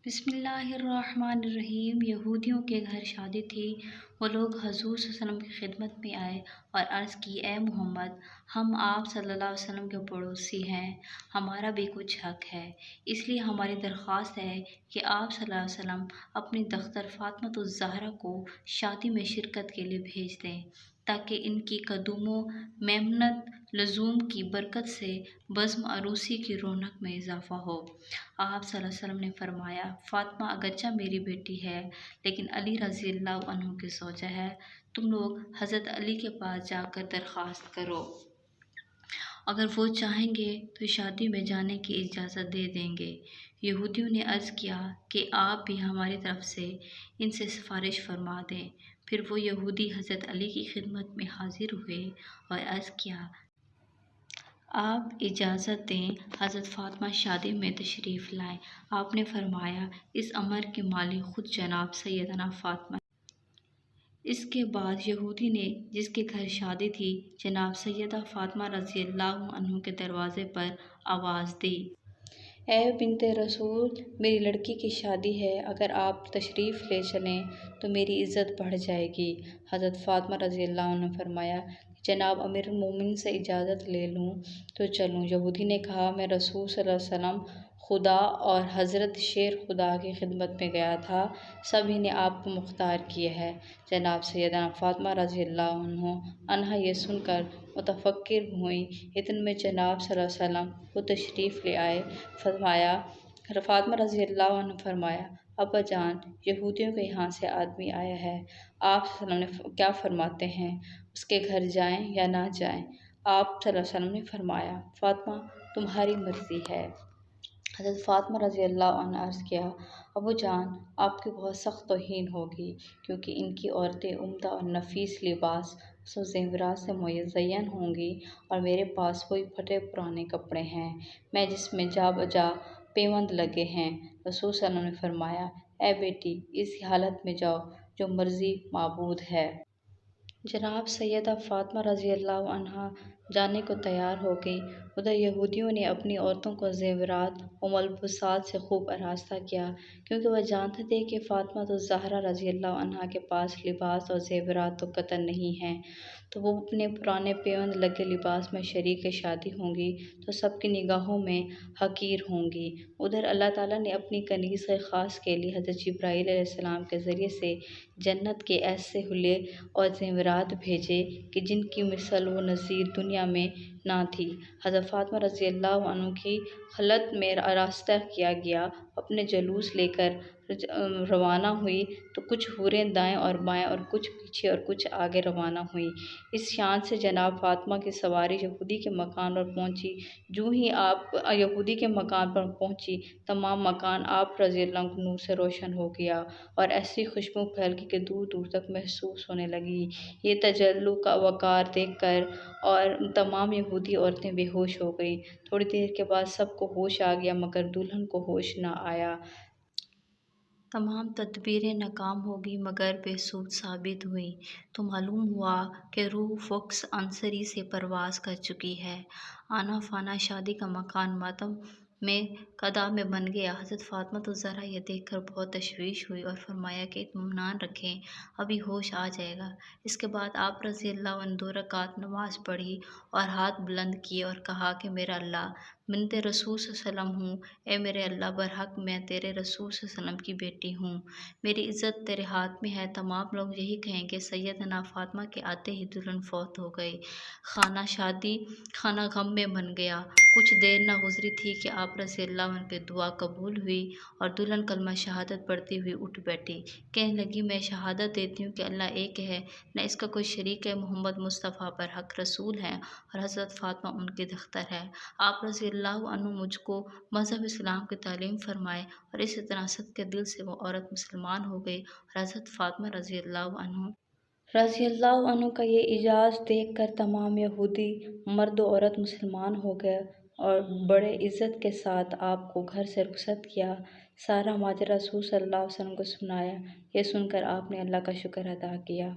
بسم اللہ الرحمن الرحیم۔ یہودیوں کے گھر شادی تھی۔ وہ لوگ حضور صلی اللہ علیہ وسلم کی خدمت میں آئے اور عرض کی، اے محمد، ہم آپ صلی اللہ علیہ وسلم کے پڑوسی ہیں، ہمارا بھی کچھ حق ہے، اس لیے ہماری درخواست ہے کہ آپ صلی اللہ علیہ وسلم اپنی دختر فاطمۃ الزہرا کو شادی میں شرکت کے لیے بھیج دیں تاکہ ان کی قدوم و میمنت لزوم کی برکت سے بزم عروسی کی رونق میں اضافہ ہو۔ آپ صلی اللہ علیہ وسلم نے فرمایا، فاطمہ اگرچہ میری بیٹی ہے لیکن علی رضی اللہ عنہ کی زوجہ ہے، تم لوگ حضرت علی کے پاس جا کر درخواست کرو، اگر وہ چاہیں گے تو شادی میں جانے کی اجازت دے دیں گے۔ یہودیوں نے عرض کیا کہ آپ بھی ہماری طرف سے ان سے سفارش فرما دیں۔ پھر وہ یہودی حضرت علی کی خدمت میں حاضر ہوئے اور عرض کیا، آپ اجازت دیں، حضرت فاطمہ شادی میں تشریف لائیں۔ آپ نے فرمایا، اس امر کے مالک خود جناب سیدنا فاطمہ۔ اس کے بعد یہودی نے جس کے گھر شادی تھی جناب سیدہ فاطمہ رضی اللہ عنہ کے دروازے پر آواز دی، اے بنت رسول، میری لڑکی کی شادی ہے، اگر آپ تشریف لے چلیں تو میری عزت بڑھ جائے گی۔ حضرت فاطمہ رضی اللہ عنہ نے فرمایا کہ جناب امیر المومنین سے اجازت لے لوں تو چلوں۔ یہودی نے کہا، میں رسول صلی اللہ علیہ وسلم، خدا اور حضرت شیر خدا کی خدمت میں گیا تھا، سبھی نے آپ کو مختار کیا ہے۔ جناب سیدنا فاطمہ رضی اللہ عنہا یہ سن کر متفکر ہوئیں۔ اتنے میں جناب صلی اللہ علیہ وسلم وہ تشریف لے آئے۔ فاطمہ رضی اللہ عنہا نے فرمایا، ابا جان، یہودیوں کے یہاں سے آدمی آیا ہے، آپ صلی اللہ علیہ وسلم نے کیا فرماتے ہیں، اس کے گھر جائیں یا نہ جائیں؟ آپ صلی اللہ علیہ وسلم نے فرمایا، فاطمہ، تمہاری مرضی ہے۔ حضرت فاطمہ رضی اللہ عنہا عرض کیا، ابو جان، آپ کی بہت سخت توہین ہوگی، کیونکہ ان کی عورتیں عمدہ اور نفیس لباس و زیورات سے مزین ہوں گی اور میرے پاس وہی پھٹے پرانے کپڑے ہیں میں جس میں جا بجا پیوند لگے ہیں۔ رسول صلی اللہ علیہ وسلم نے فرمایا، اے بیٹی، اسی حالت میں جاؤ جو مرضی معبود ہے۔ جناب سیدہ فاطمہ رضی اللہ عنہا جانے کو تیار ہو گئیں۔ ادھر یہودیوں نے اپنی عورتوں کو زیورات و ملبوسات سے خوب آراستہ کیا، کیونکہ وہ جانتے تھے کہ فاطمۃ الزہرا رضی اللہ عنہا کے پاس لباس اور زیورات تو قطعاً نہیں ہیں، تو وہ اپنے پرانے پیوند لگے لباس میں شریک شادی ہوں گی تو سب کی نگاہوں میں حقیر ہوں گی۔ ادھر اللہ تعالیٰ نے اپنی کنیز خاص کے لیے حضرت جبرائیل علیہ السلام کے ذریعے سے جنت کے ایسے حلے اور زیورات بھیجے کہ جن کی مثل و نظیر دنیا میں نہ تھی۔ حضرت فاطمہ رضی اللہ عنہ کی خلعت میں آراستہ کیا گیا، اپنے جلوس لے کر روانہ ہوئی تو کچھ حوریں دائیں اور بائیں اور کچھ پیچھے اور کچھ آگے روانہ ہوئیں۔ اس شان سے جناب فاطمہ کی سواری یہودی کے مکان پر پہنچی۔ جوں ہی آپ یہودی کے مکان پر پہنچی، تمام مکان آپ رضی اللہ عنہ کے نور سے روشن ہو گیا اور ایسی خوشبو پھیل گئی کہ دور دور تک محسوس ہونے لگی۔ یہ تجلی کا وقار دیکھ کر اور تمام یہودی عورتیں بے ہوش ہو گئیں۔ تھوڑی دیر کے بعد سب کو ہوش آ گیا مگر دلہن کو ہوش نہ آیا۔ تمام تدبیریں ناکام ہو گئیں مگر بے سود ثابت ہوئیں، تو معلوم ہوا کہ روح فقس عنصری سے پرواز کر چکی ہے۔ آنا فانا شادی کا مکان ماتم میں قدح میں بن گیا۔ حضرت فاطمۃ الزہرا یہ دیکھ کر بہت تشویش ہوئی اور فرمایا کہ اطمینان رکھیں، ابھی ہوش آ جائے گا۔ اس کے بعد آپ رضی اللہ عنہ 2 رکعت نماز پڑھی اور ہاتھ بلند کیے اور کہا کہ میرا اللہ، بنت رسول صلی اللہ علیہ وسلم ہوں، اے میرے اللہ، برحق میں تیرے رسول صلی اللہ علیہ وسلم کی بیٹی ہوں، میری عزت تیرے ہاتھ میں ہے۔ تمام لوگ یہی کہیں کہ سیدنا فاطمہ کے آتے ہی دلہن فوت ہو گئی۔ خانہ غم میں بن گیا۔ کچھ دیر نہ گزری تھی کہ آپ رضی اللہ عنہ کی دعا قبول ہوئی اور دلہن کلمہ شہادت پڑھتی ہوئی اٹھ بیٹھی، کہنے لگی، میں شہادت دیتی ہوں کہ اللہ ایک ہے، نہ اس کا کوئی شریک ہے، محمد مصطفیٰ برحق رسول ہیں اور حضرت فاطمہ ان کی دختر ہے۔ آپ رضی اللہ عنہ مجھ کو مذہب اسلام کی تعلیم فرمائے، اور اسی طرح صدقے دل سے وہ عورت مسلمان ہو گئی اور حضرت فاطمہ رضی اللہ عنہ کا یہ اعزاز دیکھ کر تمام یہودی مرد و عورت مسلمان ہو گئے اور بڑے عزت کے ساتھ آپ کو گھر سے رخصت کیا۔ سارا ماجرا رسول صلی اللہ علیہ وسلم کو سنایا۔ یہ سن کر آپ نے اللہ کا شکر ادا کیا۔